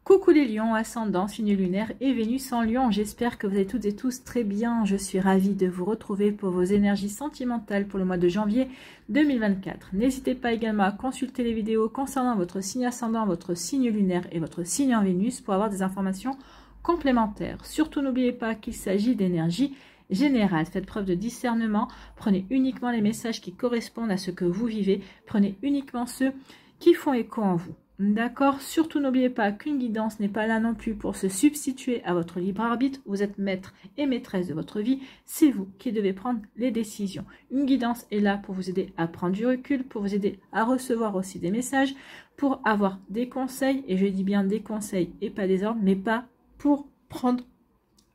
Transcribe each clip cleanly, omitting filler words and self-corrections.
Coucou les lions, ascendant, signe lunaire et Vénus en lion. J'espère que vous allez toutes et tous très bien. Je suis ravie de vous retrouver pour vos énergies sentimentales pour le mois de janvier 2024. N'hésitez pas également à consulter les vidéos concernant votre signe ascendant, votre signe lunaire et votre signe en Vénus pour avoir des informations complémentaires. Surtout n'oubliez pas qu'il s'agit d'énergie générale. Faites preuve de discernement. Prenez uniquement les messages qui correspondent à ce que vous vivez. Prenez uniquement ceux qui font écho en vous. D'accord? Surtout n'oubliez pas qu'une guidance n'est pas là non plus pour se substituer à votre libre arbitre. Vous êtes maître et maîtresse de votre vie. C'est vous qui devez prendre les décisions. Une guidance est là pour vous aider à prendre du recul, pour vous aider à recevoir aussi des messages, pour avoir des conseils. Et je dis bien des conseils et pas des ordres, mais pas pour prendre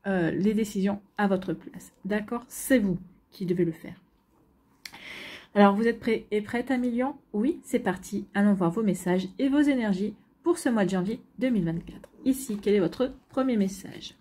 les décisions à votre place. D'accord? C'est vous qui devez le faire. Alors, vous êtes prêts et prêtes à million? Oui, c'est parti. Allons voir vos messages et vos énergies pour ce mois de janvier 2024. Ici, quel est votre premier message?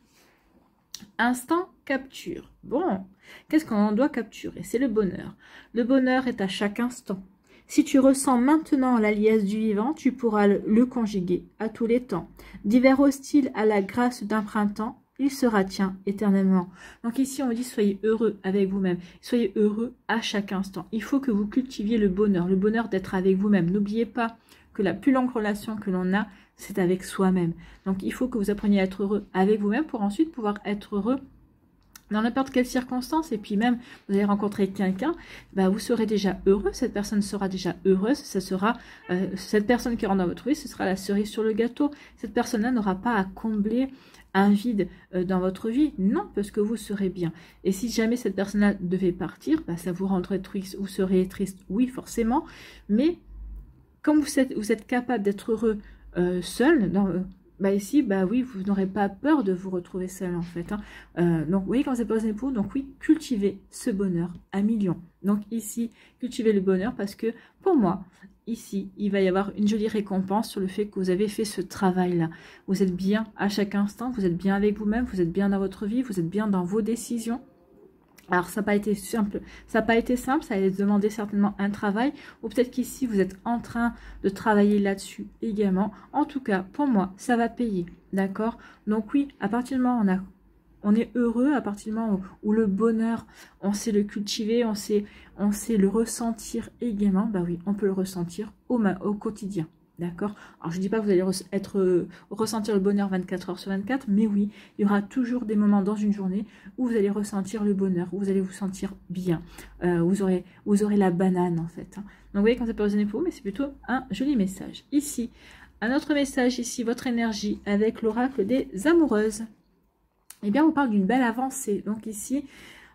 Instant capture. Bon, qu'est-ce qu'on doit capturer? C'est le bonheur. Le bonheur est à chaque instant. Si tu ressens maintenant la liesse du vivant, tu pourras le conjuguer à tous les temps. D'hiver hostile à la grâce d'un printemps, il sera tien éternellement. Donc ici, on dit soyez heureux avec vous-même. Soyez heureux à chaque instant. Il faut que vous cultiviez le bonheur d'être avec vous-même. N'oubliez pas que la plus longue relation que l'on a, c'est avec soi-même. Donc il faut que vous appreniez à être heureux avec vous-même pour ensuite pouvoir être heureux dans n'importe quelle circonstance. Et puis même, vous allez rencontrer quelqu'un, bah, vous serez déjà heureux, cette personne sera déjà heureuse, ça sera cette personne qui rentre dans votre vie, ce sera la cerise sur le gâteau. Cette personne-là n'aura pas à combler un vide dans votre vie, non, parce que vous serez bien. Et si jamais cette personne-là devait partir, bah, ça vous rendrait triste, vous serez triste, oui, forcément, mais comme vous êtes capable d'être heureux seul, bah ici, bah oui, vous n'aurez pas peur de vous retrouver seul en fait. Hein. Donc, vous voyez quand c'est pas un époux, donc oui, cultivez ce bonheur à millions. Donc ici, cultivez le bonheur parce que pour moi, ici, il va y avoir une jolie récompense sur le fait que vous avez fait ce travail-là. Vous êtes bien à chaque instant, vous êtes bien avec vous-même, vous êtes bien dans votre vie, vous êtes bien dans vos décisions. Alors, ça n'a pas été simple, ça allait demander certainement un travail, ou peut-être qu'ici, vous êtes en train de travailler là-dessus également. En tout cas, pour moi, ça va payer, d'accord? Donc oui, à partir du moment où on est heureux, à partir du moment où le bonheur, on sait le cultiver, on sait le ressentir également, bah oui, on peut le ressentir au quotidien. D'accord? Alors, je ne dis pas que vous allez ressentir le bonheur 24 heures sur 24, mais oui, il y aura toujours des moments dans une journée où vous allez ressentir le bonheur, où vous allez vous sentir bien. Vous aurez la banane, en fait. Hein. Donc, vous voyez, quand c'est pas aux époux, mais c'est plutôt un joli message. Ici, un autre message, ici, votre énergie avec l'oracle des amoureuses. Eh bien, on parle d'une belle avancée. Donc, ici,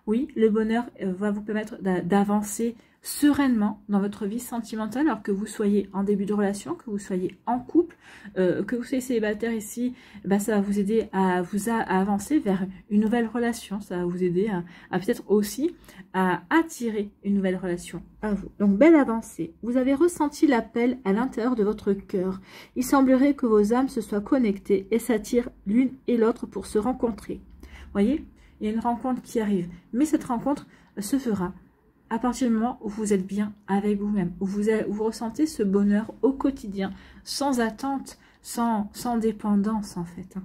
oui, le bonheur va vous permettre d'avancer sereinement dans votre vie sentimentale, alors que vous soyez en début de relation, que vous soyez en couple, que vous soyez célibataire ici, bah, ça va vous aider à avancer vers une nouvelle relation, ça va vous aider à peut-être aussi à attirer une nouvelle relation à vous. Donc, belle avancée. Vous avez ressenti l'appel à l'intérieur de votre cœur. Il semblerait que vos âmes se soient connectées et s'attirent l'une et l'autre pour se rencontrer. Voyez, il y a une rencontre qui arrive, mais cette rencontre se fera à partir du moment où vous êtes bien avec vous-même, où vous ressentez ce bonheur au quotidien, sans attente, sans dépendance en fait.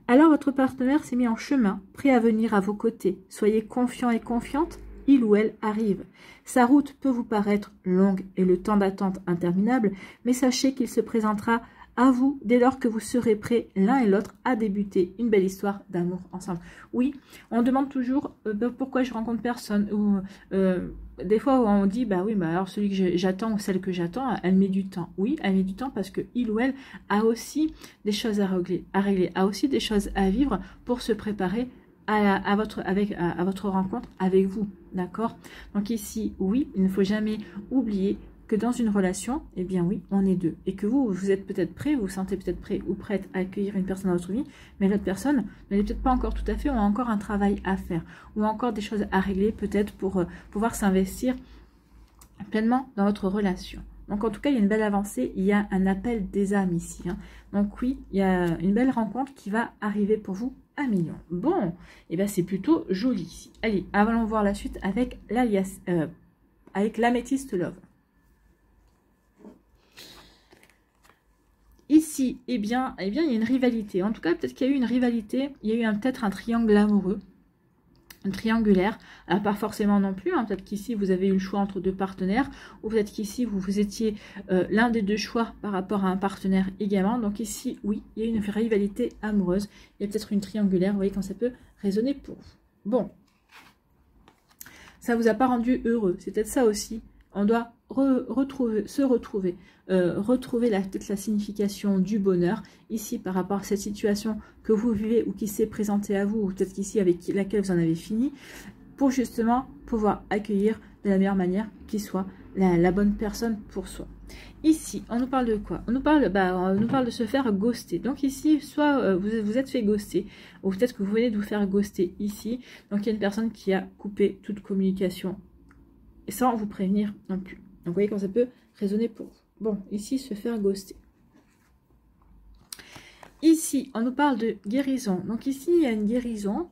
Alors votre partenaire s'est mis en chemin, prêt à venir à vos côtés. Soyez confiant et confiante, il ou elle arrive. Sa route peut vous paraître longue et le temps d'attente interminable, mais sachez qu'il se présentera à vous dès lors que vous serez prêts l'un et l'autre à débuter une belle histoire d'amour ensemble. Oui, on demande toujours pourquoi je rencontre personne, ou des fois on dit bah oui, bah alors celui que j'attends ou celle que j'attends, elle met du temps. Oui, elle met du temps parce que il ou elle a aussi des choses à régler, a aussi des choses à vivre pour se préparer à votre rencontre avec vous, d'accord? Donc ici, oui, il ne faut jamais oublier que dans une relation, eh bien oui, on est deux. Et que vous êtes peut-être prêt, vous vous sentez peut-être prêt ou prête à accueillir une personne dans votre vie, mais l'autre personne ne l'est peut-être pas encore tout à fait, ou a encore un travail à faire, ou encore des choses à régler peut-être pour pouvoir s'investir pleinement dans votre relation. Donc en tout cas, il y a une belle avancée, il y a un appel des âmes ici. Hein. Donc oui, il y a une belle rencontre qui va arriver pour vous à million. Bon, et eh bien c'est plutôt joli ici. Allez, allons voir la suite avec l'améthyste love. Ici, Ici, eh bien, il y a une rivalité. En tout cas, peut-être qu'il y a eu une rivalité. Il y a eu peut-être un triangle amoureux. Triangulaire, alors pas forcément non plus, hein. Peut-être qu'ici vous avez eu le choix entre deux partenaires, ou peut-être qu'ici vous étiez l'un des deux choix par rapport à un partenaire également. Donc ici, oui, il y a une rivalité amoureuse, il y a peut-être une triangulaire, vous voyez quand ça peut résonner pour vous. Bon, ça vous a pas rendu heureux, c'est peut-être ça aussi. On doit retrouver peut-être la signification du bonheur ici par rapport à cette situation que vous vivez ou qui s'est présentée à vous, ou peut-être qu'ici avec laquelle vous en avez fini, pour justement pouvoir accueillir de la meilleure manière qui soit la bonne personne pour soi. Ici, on nous parle de quoi? On nous parle de se faire ghoster. Donc ici, soit vous êtes fait ghoster, ou peut-être que vous venez de vous faire ghoster ici. Donc il y a une personne qui a coupé toute communication sans vous prévenir non plus. Donc vous voyez quand ça peut résonner pour vous. Bon, ici, se faire ghoster. Ici, on nous parle de guérison. Donc ici, il y a une guérison.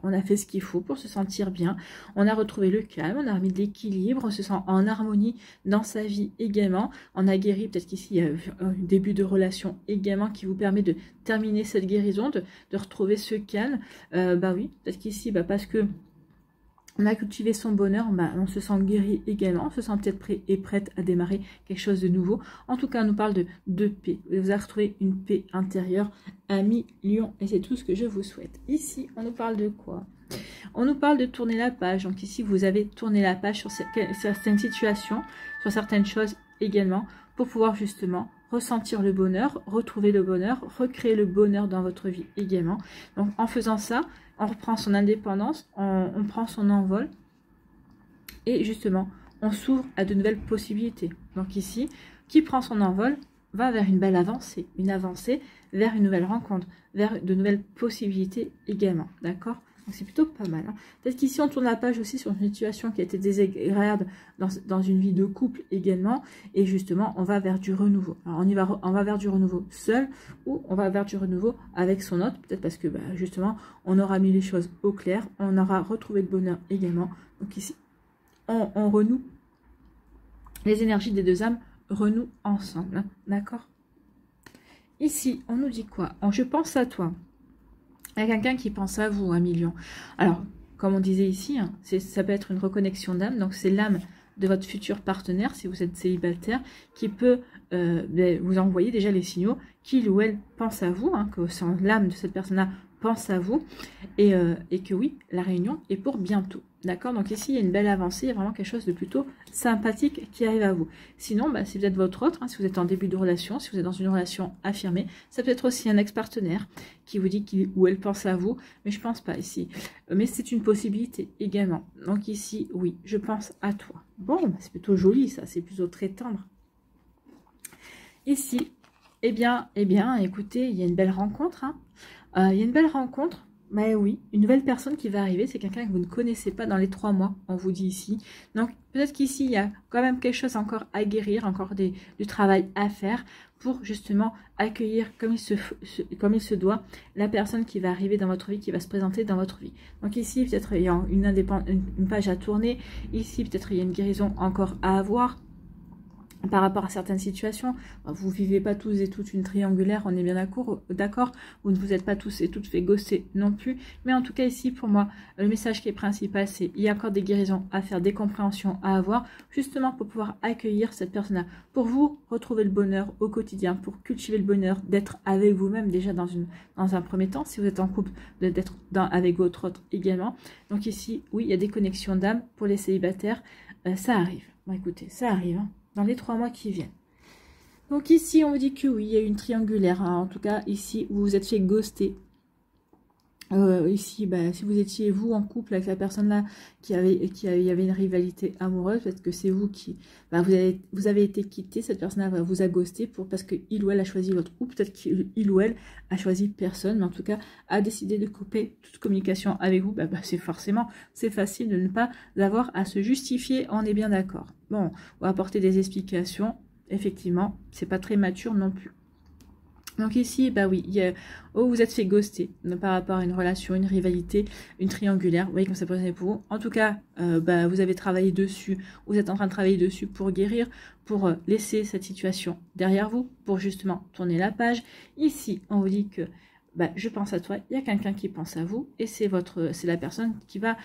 On a fait ce qu'il faut pour se sentir bien. On a retrouvé le calme, on a remis de l'équilibre, on se sent en harmonie dans sa vie également. On a guéri, peut-être qu'ici, il y a un début de relation également qui vous permet de terminer cette guérison, de retrouver ce calme. Oui, peut-être qu'ici, parce que on a cultivé son bonheur, on se sent guéri également, on se sent peut-être prêt et prête à démarrer quelque chose de nouveau. En tout cas, on nous parle de paix. Vous avez retrouvé une paix intérieure, ami Lion, et c'est tout ce que je vous souhaite. Ici, on nous parle de quoi? On nous parle de tourner la page. Donc ici, vous avez tourné la page sur certaines situations, sur certaines choses également, pour pouvoir justement ressentir le bonheur, retrouver le bonheur, recréer le bonheur dans votre vie également. Donc en faisant ça, on reprend son indépendance, on prend son envol et justement, on s'ouvre à de nouvelles possibilités. Donc ici, qui prend son envol va vers une belle avancée, vers une nouvelle rencontre, vers de nouvelles possibilités également, d'accord? Donc c'est plutôt pas mal. Hein. Peut-être qu'ici on tourne la page aussi sur une situation qui a été désagréable dans une vie de couple également. Et justement, on va vers du renouveau. Alors on va vers du renouveau seul ou on va vers du renouveau avec son autre. Peut-être parce que justement, on aura mis les choses au clair. On aura retrouvé le bonheur également. Donc ici, on renoue. Les énergies des deux âmes renouent ensemble. Hein, d'accord? Ici, on nous dit quoi? Je pense à toi. Il y a quelqu'un qui pense à vous, 1 million. Alors, comme on disait ici, hein, ça peut être une reconnexion d'âme. Donc, c'est l'âme de votre futur partenaire, si vous êtes célibataire, qui peut vous envoyer déjà les signaux qu'il ou elle pense à vous, hein, que l'âme de cette personne-là pense à vous, et que oui, la réunion est pour bientôt. D'accord? Donc ici, il y a une belle avancée, il y a vraiment quelque chose de plutôt sympathique qui arrive à vous. Sinon, si vous êtes votre autre, hein, si vous êtes en début de relation, si vous êtes dans une relation affirmée, ça peut être aussi un ex-partenaire qui vous dit qu'il ou elle pense à vous, mais je pense pas ici. Mais c'est une possibilité également. Donc ici, oui, je pense à toi. Bon, c'est plutôt joli ça, c'est plutôt très tendre. Ici, eh bien, écoutez, il y a une belle rencontre. Hein. Il y a une belle rencontre. Mais oui, une nouvelle personne qui va arriver, c'est quelqu'un que vous ne connaissez pas dans les 3 mois, on vous dit ici. Donc peut-être qu'ici, il y a quand même quelque chose encore à guérir, encore du travail à faire pour justement accueillir comme il se doit la personne qui va arriver dans votre vie, qui va se présenter dans votre vie. Donc ici, peut-être il y a une page à tourner. Ici, peut-être il y a une guérison encore à avoir. Par rapport à certaines situations, vous ne vivez pas tous et toutes une triangulaire, on est bien d'accord, vous ne vous êtes pas tous et toutes fait ghoster non plus, mais en tout cas ici pour moi, le message qui est principal, c'est il y a encore des guérisons à faire, des compréhensions à avoir, justement pour pouvoir accueillir cette personne-là, pour vous retrouver le bonheur au quotidien, pour cultiver le bonheur d'être avec vous-même déjà dans un premier temps, si vous êtes en couple, d'être avec votre autre également. Donc ici, oui, il y a des connexions d'âme pour les célibataires, ça arrive. Bon écoutez, ça arrive, hein. Dans les 3 mois qui viennent. Donc ici, on vous dit que oui, il y a une triangulaire. Hein. En tout cas, ici, vous vous êtes fait ghoster. Ici, si vous étiez vous en couple avec la personne là il y avait une rivalité amoureuse, parce que c'est vous qui vous avez été quitté, cette personne là vous a ghosté parce que il ou elle a choisi l'autre, ou peut-être qu'il ou elle a choisi personne, mais en tout cas a décidé de couper toute communication avec vous. C'est facile de ne pas avoir à se justifier, on est bien d'accord. Bon, on va apporter des explications, effectivement, c'est pas très mature non plus. Donc ici, bah oui, vous vous êtes fait ghoster par rapport à une relation, une rivalité, une triangulaire. Vous voyez comme ça peut être pour vous. En tout cas, bah, vous avez travaillé dessus, vous êtes en train de travailler dessus pour guérir, pour laisser cette situation derrière vous, pour justement tourner la page. Ici, on vous dit que bah, je pense à toi, il y a quelqu'un qui pense à vous, et c'est la personne qui va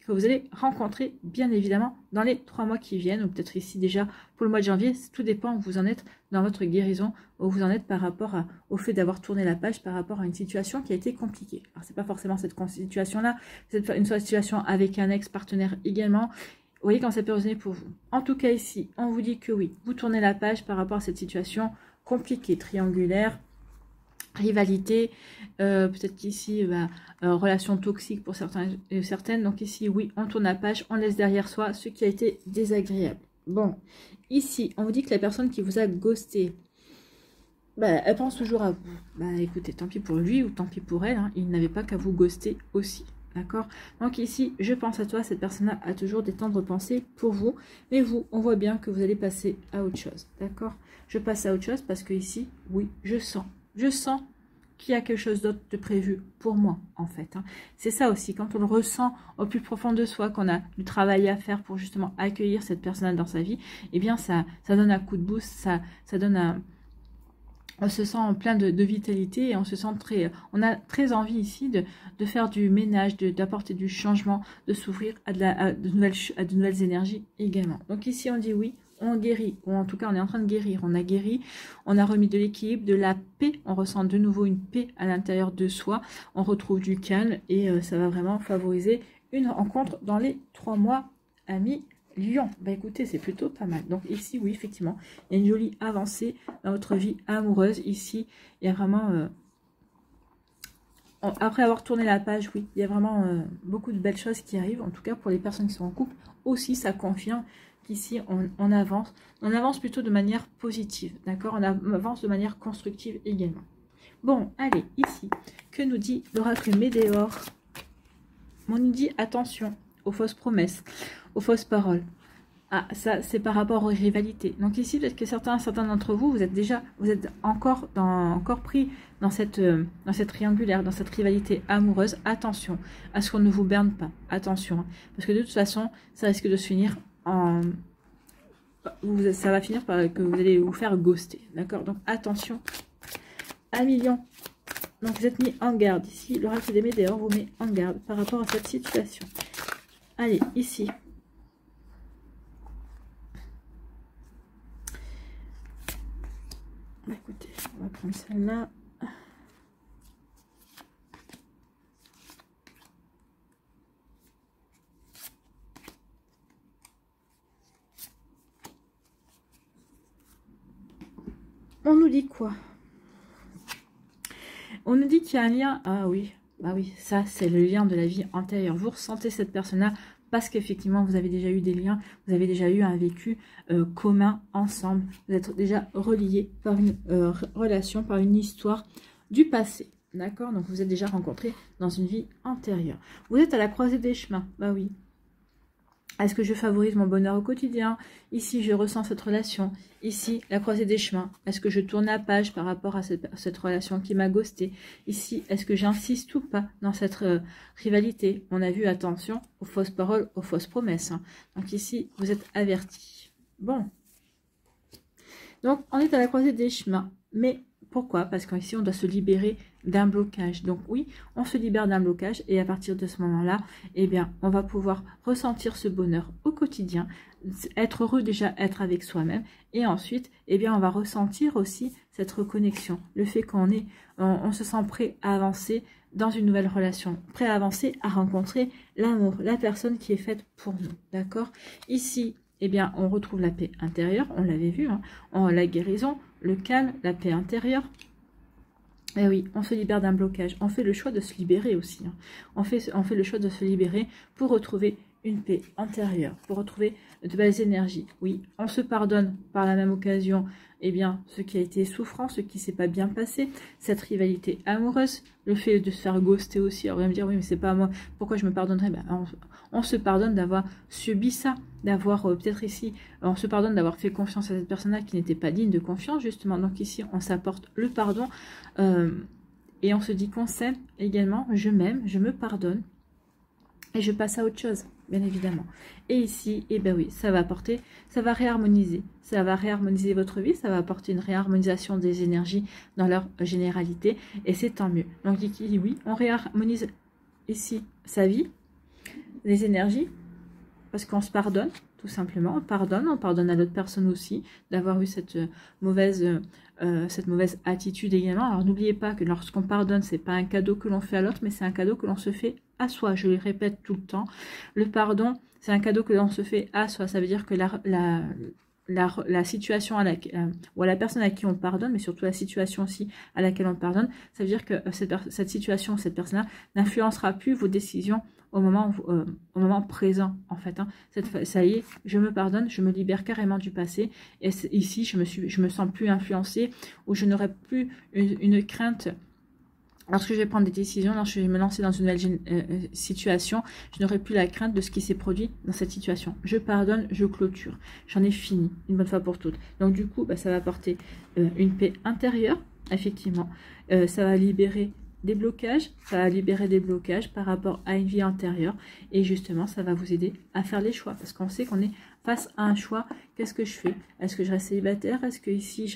que vous allez rencontrer, bien évidemment, dans les 3 mois qui viennent, ou peut-être ici déjà pour le mois de janvier. Tout dépend où vous en êtes dans votre guérison, où vous en êtes par rapport au fait d'avoir tourné la page, par rapport à une situation qui a été compliquée. Alors, c'est pas forcément cette situation-là, c'est une situation avec un ex-partenaire également. Vous voyez quand ça peut résonner pour vous. En tout cas, ici, on vous dit que oui, vous tournez la page par rapport à cette situation compliquée, triangulaire, rivalité, peut-être qu'ici, relation toxique pour certains et certaines. Donc ici, oui, on tourne la page, on laisse derrière soi ce qui a été désagréable. Bon, ici, on vous dit que la personne qui vous a ghosté, elle pense toujours à vous. Écoutez, tant pis pour lui ou tant pis pour elle, hein, il n'avait pas qu'à vous ghoster aussi. D'accord? Donc ici, je pense à toi, cette personne-là a toujours des tendres pensées pour vous. Mais vous, on voit bien que vous allez passer à autre chose. D'accord? Je passe à autre chose parce que ici, oui, je sens qu'il y a quelque chose d'autre de prévu pour moi, en fait. Hein. C'est ça aussi, quand on le ressent au plus profond de soi, qu'on a du travail à faire pour justement accueillir cette personne dans sa vie, eh bien, ça donne un coup de boost, ça donne un... On se sent plein de vitalité et on se sent on a très envie ici de faire du ménage, d'apporter du changement, de s'ouvrir à de nouvelles énergies également. Donc ici, on dit oui. On guérit, ou en tout cas on est en train de guérir, on a guéri, on a remis de l'équilibre, de la paix, on ressent de nouveau une paix à l'intérieur de soi, on retrouve du calme et ça va vraiment favoriser une rencontre dans les 3 mois, amis Lion. Écoutez, c'est plutôt pas mal. Donc ici, oui, effectivement, il y a une jolie avancée dans votre vie amoureuse. Ici, il y a vraiment... après avoir tourné la page, oui, il y a vraiment beaucoup de belles choses qui arrivent. En tout cas, pour les personnes qui sont en couple, aussi, ça confirme qu'ici, on avance plutôt de manière positive, d'accord? On avance de manière constructive également. Bon, allez, ici, que nous dit l'oracle Médéor? On nous dit attention aux fausses promesses, aux fausses paroles. Ah, ça, c'est par rapport aux rivalités. Donc ici, peut-être que certains d'entre vous, vous êtes encore pris dans cette triangulaire, dans cette rivalité amoureuse. Attention à ce qu'on ne vous berne pas. Attention, hein, parce que de toute façon, ça risque de se finir ça va finir par que vous allez vous faire ghoster, d'accord? Donc attention, amis Lion. Donc vous êtes mis en garde ici. L'oracle des Médéors vous met en garde par rapport à cette situation. Allez, ici. Écoutez, on va prendre celle-là. On nous dit quoi? On nous dit qu'il y a un lien. Ah oui, bah oui, ça c'est le lien de la vie antérieure. Vous ressentez cette personne-là parce qu'effectivement vous avez déjà eu des liens, vous avez déjà eu un vécu commun ensemble. Vous êtes déjà reliés par une relation, par une histoire du passé. D'accord? Donc vous êtes déjà rencontrés dans une vie antérieure. Vous êtes à la croisée des chemins. Bah oui. Est-ce que je favorise mon bonheur au quotidien? Ici, je ressens cette relation. Ici, la croisée des chemins. Est-ce que je tourne la page par rapport à cette relation qui m'a ghosté? Ici, est-ce que j'insiste ou pas dans cette rivalité? On a vu, attention, aux fausses paroles, aux fausses promesses. Hein. Donc ici, vous êtes avertis. Bon. Donc, on est à la croisée des chemins. Mais pourquoi? Parce qu'ici, on doit se libérer d'un blocage. Donc oui, on se libère d'un blocage et à partir de ce moment-là, eh bien, on va pouvoir ressentir ce bonheur au quotidien, être heureux déjà, être avec soi-même et ensuite, eh bien, on va ressentir aussi cette reconnexion, le fait on se sent prêt à avancer dans une nouvelle relation, prêt à avancer, à rencontrer l'amour, la personne qui est faite pour nous, d'accord? Ici, eh bien, on retrouve la paix intérieure, on l'avait vu, hein, la guérison, le calme, la paix intérieure. Et oui, on se libère d'un blocage. On fait le choix de se libérer aussi. Hein. On fait le choix de se libérer pour retrouver une paix intérieure, pour retrouver de belles énergies. Oui, on se pardonne par la même occasion eh bien, ce qui a été souffrant, ce qui s'est pas bien passé, cette rivalité amoureuse, le fait de se faire ghoster aussi. Alors, vous allez me dire, oui, mais c'est pas moi, pourquoi je me pardonnerais? Ben, on se pardonne d'avoir subi ça, d'avoir peut-être ici, on se pardonne d'avoir fait confiance à cette personne-là qui n'était pas digne de confiance, justement. Donc ici, on s'apporte le pardon et on se dit qu'on s'aime également, je m'aime, je me pardonne et je passe à autre chose, bien évidemment. Et ici, eh ben oui, ça va apporter, ça va réharmoniser votre vie, ça va apporter une réharmonisation des énergies dans leur généralité, et c'est tant mieux. Donc ici, oui, on réharmonise ici sa vie, les énergies, parce qu'on se pardonne, tout simplement, on pardonne à l'autre personne aussi d'avoir eu cette mauvaise attitude également. Alors n'oubliez pas que lorsqu'on pardonne, c'est pas un cadeau que l'on fait à l'autre, mais c'est un cadeau que l'on se fait à soi. Je le répète tout le temps, le pardon, c'est un cadeau que l'on se fait à soi. Ça veut dire que la situation ou à la personne à qui on pardonne, mais surtout la situation aussi à laquelle on pardonne, ça veut dire que cette situation, cette personne-là n'influencera plus vos décisions au moment présent, en fait. Hein. Ça y est, je me pardonne, je me libère carrément du passé, et ici, je me sens plus influencée, ou je n'aurai plus une crainte. Lorsque je vais prendre des décisions, lorsque je vais me lancer dans une nouvelle situation, je n'aurai plus la crainte de ce qui s'est produit dans cette situation. Je pardonne, je clôture. Par ai fini, une bonne fois pour toutes. Donc du coup, ça va apporter une paix intérieure, effectivement. Ça va libérer des blocages, par rapport à une vie antérieure. Et justement, ça va vous aider à faire les choix. Parce qu'on sait qu'on est face à un choix. Qu'est-ce que je fais? Est-ce que je reste célibataire? Est-ce que ici,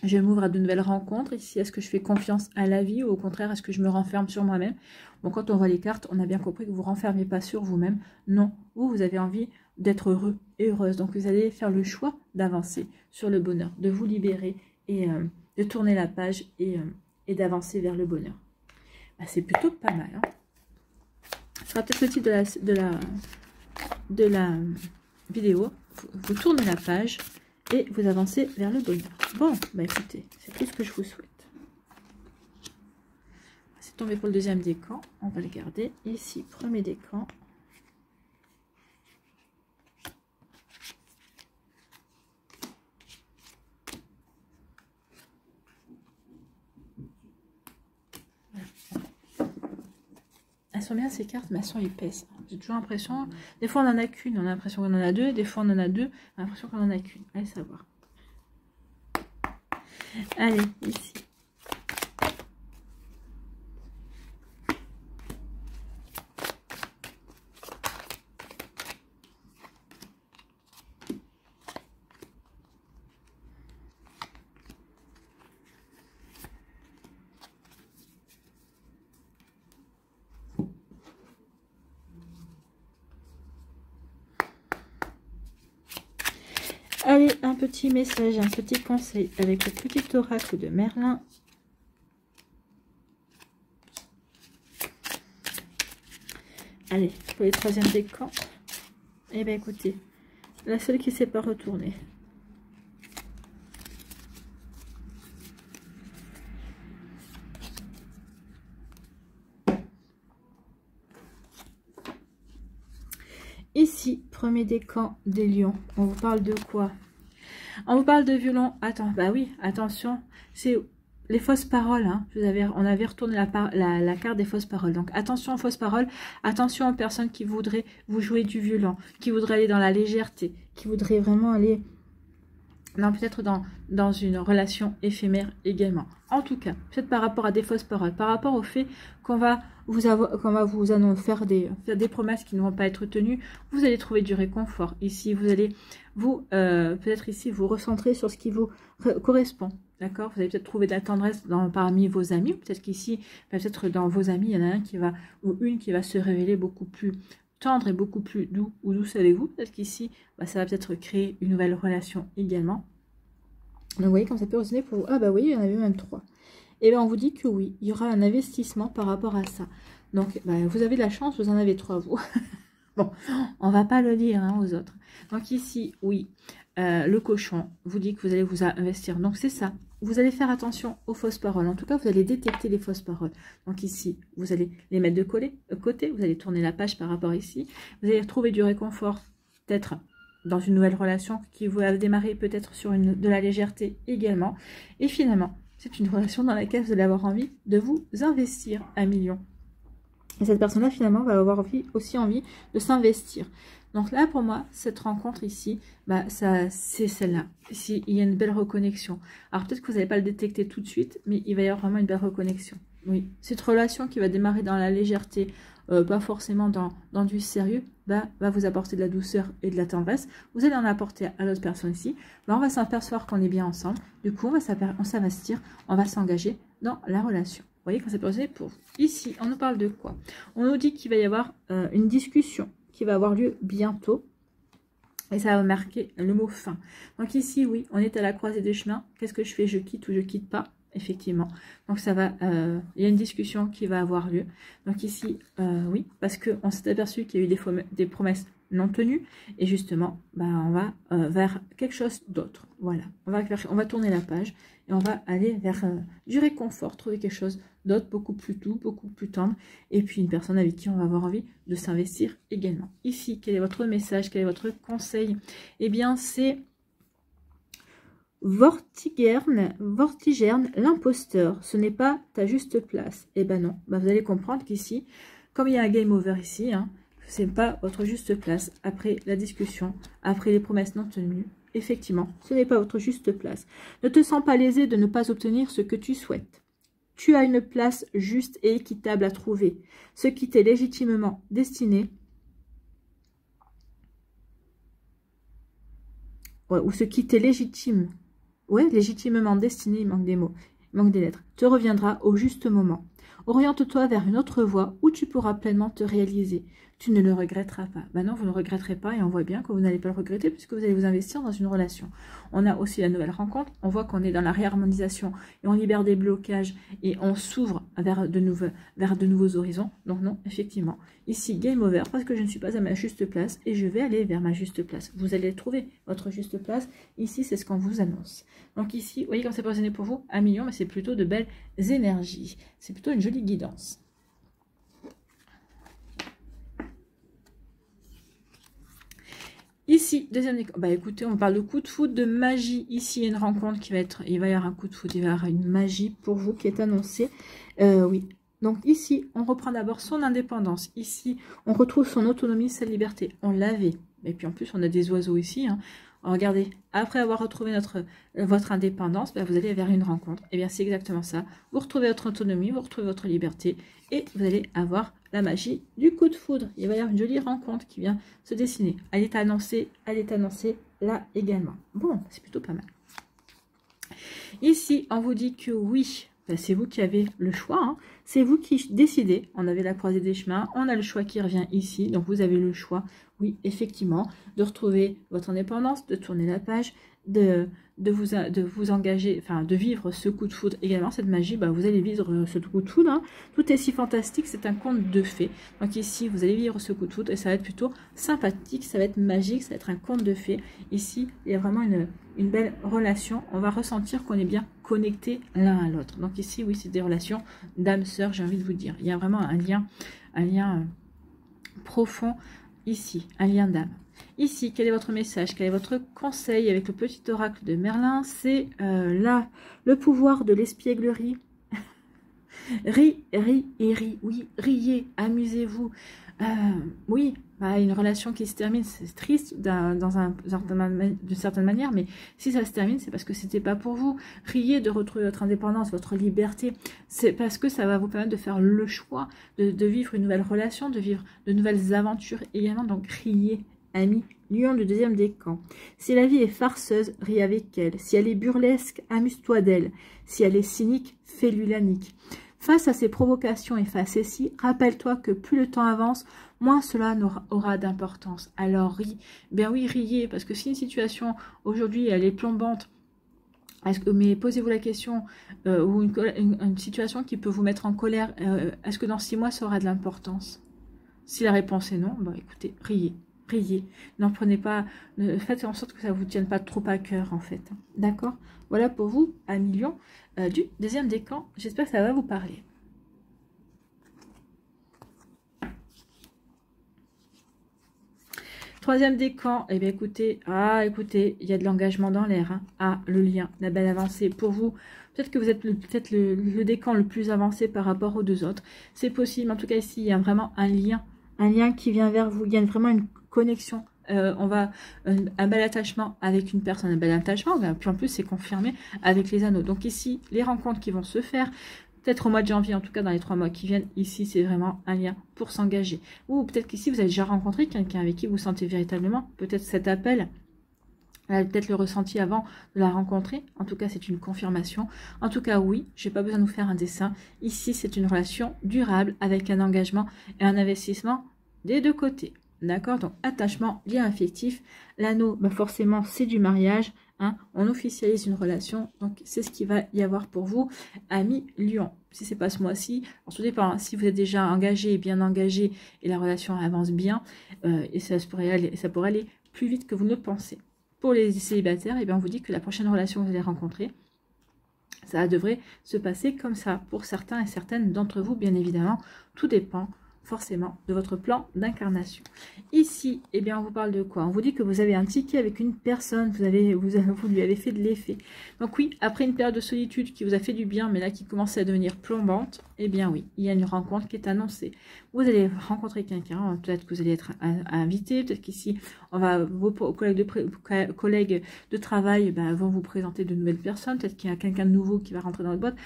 je m'ouvre à de nouvelles rencontres ici? Est-ce que je fais confiance à la vie ou au contraire, est-ce que je me renferme sur moi-même? Bon, quand on voit les cartes, on a bien compris que vous ne vous renfermez pas sur vous-même. Non, vous avez envie d'être heureux et heureuse. Donc, vous allez faire le choix d'avancer sur le bonheur, de vous libérer et de tourner la page et d'avancer vers le bonheur. C'est plutôt pas mal. Hein. Ce sera peut-être le titre de la vidéo. Vous tournez la page et vous avancez vers le bonheur. Bon, écoutez, c'est tout ce que je vous souhaite. C'est tombé pour le deuxième décan. On va le garder. Ici, premier décan. Elles sont bien ces cartes, mais elles sont épaisses. J'ai toujours l'impression, des fois on n'en a qu'une, on a l'impression qu'on en a deux, des fois on en a deux, on a l'impression qu'on n'en a qu'une. Allez savoir. Allez, ici. Allez, un petit message, un petit conseil avec le petit oracle de Merlin. Allez, pour les troisièmes décans. Eh bien, écoutez, la seule qui ne s'est pas retournée. Ici, premier décan des lions. On vous parle de quoi? On vous parle de violon. Attends, bah oui, attention. C'est les fausses paroles. Hein. On avait retourné la carte des fausses paroles. Donc, attention aux fausses paroles. Attention aux personnes qui voudraient vous jouer du violon. Qui voudraient aller dans la légèreté. Qui voudraient vraiment aller... Non, peut-être dans une relation éphémère également. En tout cas, peut-être par rapport à des fausses paroles, par rapport au fait qu'on va vous annoncer faire des promesses qui ne vont pas être tenues, vous allez trouver du réconfort. Ici, vous allez peut-être ici vous recentrer sur ce qui vous correspond. D'accord? Vous allez peut-être trouver de la tendresse parmi vos amis. Peut-être qu'ici, peut-être dans vos amis, il y en a un ou une qui va se révéler beaucoup plus tendre et beaucoup plus doux ou douce avec vous. Peut-être qu'ici, ça va peut-être créer une nouvelle relation également. Donc, vous voyez, comme ça peut résonner pour vous. Ah bah oui, il y en avait même 3. Et bien, on vous dit que oui, il y aura un investissement par rapport à ça. Donc, vous avez de la chance, vous en avez 3, vous. Bon, on va pas le dire aux autres. Donc ici, oui, le cochon vous dit que vous allez vous investir. Donc, c'est ça. Vous allez faire attention aux fausses paroles. En tout cas, vous allez détecter les fausses paroles. Donc ici, vous allez les mettre de côté. Vous allez tourner la page par rapport ici. Vous allez retrouver du réconfort, peut-être dans une nouvelle relation qui va démarrer peut-être sur de la légèreté également. Et finalement, c'est une relation dans laquelle vous allez avoir envie de vous investir à millions. Et cette personne-là, finalement, va avoir aussi envie de s'investir. Donc là, pour moi, cette rencontre ici, bah, c'est celle-là. Ici, il y a une belle reconnexion. Alors peut-être que vous n'allez pas le détecter tout de suite, mais il va y avoir vraiment une belle reconnexion. Oui, cette relation qui va démarrer dans la légèreté, pas forcément dans du sérieux, bah, va vous apporter de la douceur et de la tendresse. Vous allez en apporter à l'autre personne ici. Bah, on va s'apercevoir qu'on est bien ensemble. Du coup, on s'investir, on va s'engager dans la relation. Vous voyez quand c'est posé pour vous. Ici, on nous parle de quoi? On nous dit qu'il va y avoir une discussion qui va avoir lieu bientôt. Et ça va marquer le mot fin. Donc ici, oui, on est à la croisée des chemins. Qu'est-ce que je fais? Je quitte ou je quitte pas? Effectivement. Donc ça va, il y a une discussion qui va avoir lieu. Donc ici, oui, parce qu'on s'est aperçu qu'il y a eu des promesses non tenues. Et justement, bah, on va vers quelque chose d'autre. Voilà. On va tourner la page et on va aller vers du réconfort, trouver quelque chose d'autre, beaucoup plus doux, beaucoup plus tendre. Et puis une personne avec qui on va avoir envie de s'investir également. Ici, quel est votre message? Quel est votre conseil? Eh bien, c'est Vortigerne, l'imposteur, ce n'est pas ta juste place. Eh ben non, bah, vous allez comprendre qu'ici, comme il y a un game over ici, hein, ce n'est pas votre juste place. Après la discussion, après les promesses non tenues, effectivement, ce n'est pas votre juste place. Ne te sens pas lésé de ne pas obtenir ce que tu souhaites. Tu as une place juste et équitable à trouver. Ce qui t'est légitimement destiné, ouais, ou ce qui t'est légitime, ouais, légitimement destiné, il manque des mots, il manque des lettres, te reviendra au juste moment. Oriente-toi vers une autre voie où tu pourras pleinement te réaliser. Tu ne le regretteras pas. Ben non, vous ne le regretterez pas et on voit bien que vous n'allez pas le regretter puisque vous allez vous investir dans une relation. On a aussi la nouvelle rencontre. On voit qu'on est dans la réharmonisation et on libère des blocages et on s'ouvre vers de nouveaux horizons. Donc non, effectivement. Ici, game over parce que je ne suis pas à ma juste place et je vais aller vers ma juste place. Vous allez trouver votre juste place. Ici, c'est ce qu'on vous annonce. Donc ici, vous voyez comme c'est positionné pour vous, 1 million, mais c'est plutôt de belles énergies. C'est plutôt une jolie guidance. Ici, deuxième décor. Bah écoutez, on parle de coup de foudre, de magie. Ici, il y a une rencontre qui va être... Il va y avoir un coup de foudre, il va y avoir une magie pour vous qui est annoncée. Oui. Donc ici, on reprend d'abord son indépendance. Ici, on retrouve son autonomie, sa liberté. On l'avait. Et puis en plus, on a des oiseaux ici. Hein. Regardez, après avoir retrouvé votre indépendance, bah, vous allez vers une rencontre. Et bien, c'est exactement ça. Vous retrouvez votre autonomie, vous retrouvez votre liberté et vous allez avoir la magie du coup de foudre. Il va y avoir une jolie rencontre qui vient se dessiner. Elle est annoncée là également. Bon, c'est plutôt pas mal. Ici, on vous dit que oui, ben, c'est vous qui avez le choix. Hein. C'est vous qui décidez. On avait la croisée des chemins. On a le choix qui revient ici. Donc, vous avez le choix, oui, effectivement, de retrouver votre indépendance, de tourner la page, de vous engager, enfin, de vivre ce coup de foudre également. Cette magie, ben, vous allez vivre ce coup de foudre. Hein. Tout est si fantastique. C'est un conte de fées. Donc, ici, vous allez vivre ce coup de foudre et ça va être plutôt sympathique. Ça va être magique. Ça va être un conte de fées. Ici, il y a vraiment une belle relation. On va ressentir qu'on est bien connectés l'un à l'autre. Donc ici, oui, c'est des relations d'âme-sœur, j'ai envie de vous dire. Il y a vraiment un lien profond ici, un lien d'âme. Ici, quel est votre message? Quel est votre conseil avec le petit oracle de Merlin? C'est là, le pouvoir de l'espièglerie. Ri et ri. Oui, riez, amusez-vous. Oui, bah, une relation qui se termine, c'est triste d'une certaine manière, mais si ça se termine, c'est parce que c'était pas pour vous. Riez de retrouver votre indépendance, votre liberté. C'est parce que ça va vous permettre de faire le choix de vivre une nouvelle relation, de vivre de nouvelles aventures également. Donc, riez, amis. Lion du deuxième décan. Si la vie est farceuse, ris avec elle. Si elle est burlesque, amuse-toi d'elle. Si elle est cynique, fais-lui la nique. Face à ces provocations et face à ceci, rappelle-toi que plus le temps avance, moins cela aura d'importance. Alors ris, ben oui, riez, parce que si une situation aujourd'hui elle est plombante, mais posez-vous la question, ou une situation qui peut vous mettre en colère, est-ce que dans 6 mois ça aura de l'importance? Si la réponse est non, bah écoutez, riez. Priez, n'en prenez pas, faites en sorte que ça ne vous tienne pas trop à cœur en fait. D'accord? Voilà pour vous, 1 million du deuxième décan. J'espère que ça va vous parler. Troisième décan, eh bien écoutez, il y a de l'engagement dans l'air. Hein. Ah, le lien, la belle avancée pour vous. Peut-être que vous êtes peut-être le décan le plus avancé par rapport aux deux autres. C'est possible, en tout cas ici, il y a vraiment un lien qui vient vers vous. Il y a vraiment une connexion. Un bel attachement avec une personne, un bel attachement. Puis en plus, c'est confirmé avec les anneaux. Donc ici, les rencontres qui vont se faire, peut-être au mois de janvier, en tout cas dans les 3 mois qui viennent, ici c'est vraiment un lien pour s'engager. Ou peut-être qu'ici vous avez déjà rencontré quelqu'un avec qui vous sentez véritablement, peut-être cet appel, peut-être le ressenti avant de la rencontrer. En tout cas c'est une confirmation. En tout cas oui, je n'ai pas besoin de vous faire un dessin. Ici c'est une relation durable avec un engagement et un investissement des deux côtés. D'accord, donc attachement, lien affectif. L'anneau, bah forcément c'est du mariage. Hein, on officialise une relation, donc c'est ce qu'il va y avoir pour vous, amis Lion. Si c'est pas ce mois-ci, tout dépend. Hein, si vous êtes déjà engagé, bien engagé, et la relation avance bien, et ça pourrait aller plus vite que vous ne pensez. Pour les célibataires, eh bien, on vous dit que la prochaine relation que vous allez rencontrer, ça devrait se passer comme ça. Pour certains et certaines d'entre vous, bien évidemment, tout dépend forcément de votre plan d'incarnation. Ici, eh bien, on vous parle de quoi? On vous dit que vous avez un ticket avec une personne, vous lui avez fait de l'effet. Donc oui, après une période de solitude qui vous a fait du bien, mais là qui commence à devenir plombante, eh bien oui, il y a une rencontre qui est annoncée. Vous allez rencontrer quelqu'un, peut-être que vous allez être invité, peut-être qu'ici, vos collègues de travail vont vous présenter de nouvelles personnes, peut-être qu'il y a quelqu'un de nouveau qui va rentrer dans votre boîte.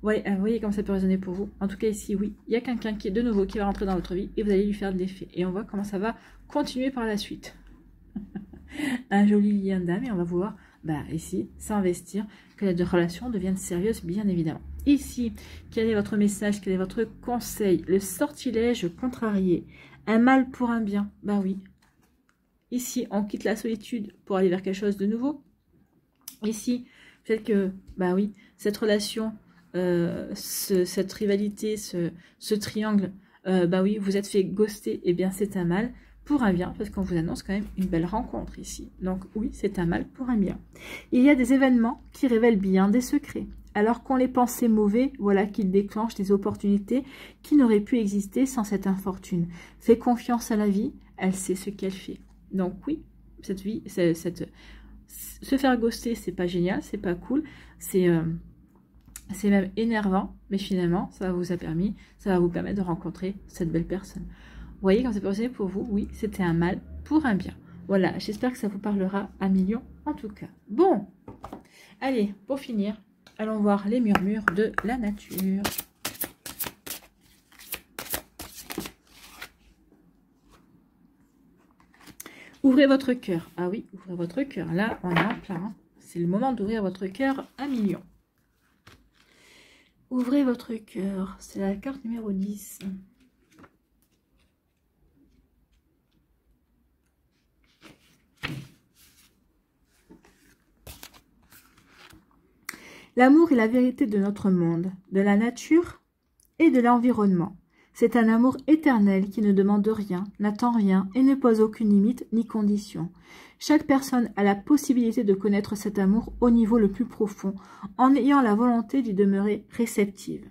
Ouais, vous voyez comme ça peut résonner pour vous. En tout cas ici, oui, il y a quelqu'un qui est de nouveau qui va rentrer dans votre vie et vous allez lui faire de l'effet. Et on voit comment ça va continuer par la suite. Un joli lien d'âme et on va vouloir, ici, s'investir, que la relation devienne sérieuse, bien évidemment. Ici, quel est votre message, quel est votre conseil? Le sortilège contrarié. Un mal pour un bien, oui. Ici, on quitte la solitude pour aller vers quelque chose de nouveau. Ici, peut-être que, oui, cette relation... cette rivalité, ce triangle, oui, vous êtes fait ghoster, et bien c'est un mal pour un bien, parce qu'on vous annonce quand même une belle rencontre ici. Donc oui, c'est un mal pour un bien. Il y a des événements qui révèlent bien des secrets. Alors qu'on les pensait mauvais, voilà qu'ils déclenchent des opportunités qui n'auraient pu exister sans cette infortune. Fais confiance à la vie, elle sait ce qu'elle fait. Donc oui, cette vie, se faire ghoster, c'est pas génial, c'est pas cool, c'est même énervant, mais finalement, ça va vous permettre de rencontrer cette belle personne. Vous voyez, quand c'est passé pour vous, oui, c'était un mal pour un bien. Voilà, j'espère que ça vous parlera à millions en tout cas. Bon, allez, pour finir, allons voir les murmures de la nature. Ouvrez votre cœur. Ah oui, ouvrez votre cœur. Là, on est en plein. Hein. C'est le moment d'ouvrir votre cœur à millions. Ouvrez votre cœur, c'est la carte numéro 10. L'amour est la vérité de notre monde, de la nature et de l'environnement. C'est un amour éternel qui ne demande rien, n'attend rien et ne pose aucune limite ni condition. Chaque personne a la possibilité de connaître cet amour au niveau le plus profond, en ayant la volonté d'y demeurer réceptive.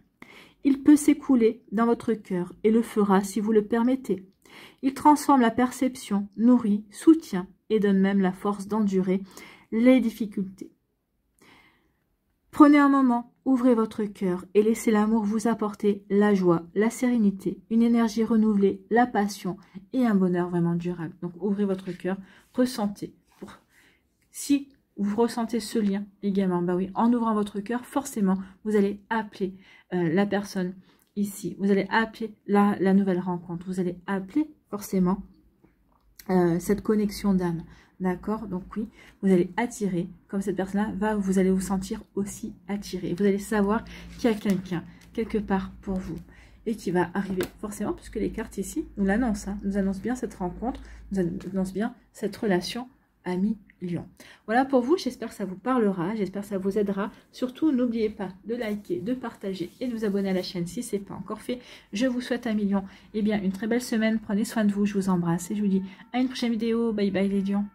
Il peut s'écouler dans votre cœur et le fera si vous le permettez. Il transforme la perception, nourrit, soutient et donne même la force d'endurer les difficultés. Prenez un moment, ouvrez votre cœur et laissez l'amour vous apporter la joie, la sérénité, une énergie renouvelée, la passion et un bonheur vraiment durable. Donc ouvrez votre cœur, ressentez. Si vous ressentez ce lien également, oui, en ouvrant votre cœur, forcément, vous allez appeler la personne ici. Vous allez appeler la nouvelle rencontre. Vous allez appeler forcément cette connexion d'âme. D'accord? Donc oui, vous allez attirer, comme cette personne-là, vous allez vous sentir aussi attiré. Vous allez savoir qu'il y a quelqu'un, quelque part pour vous. Et qui va arriver forcément, puisque les cartes ici nous l'annoncent. Hein, nous annoncent bien cette rencontre, nous annoncent bien cette relation ami-lion. Voilà pour vous, j'espère que ça vous parlera, j'espère que ça vous aidera. Surtout, n'oubliez pas de liker, de partager et de vous abonner à la chaîne si ce n'est pas encore fait. Je vous souhaite un million. Eh bien, une très belle semaine, prenez soin de vous, je vous embrasse et je vous dis à une prochaine vidéo. Bye bye les lions.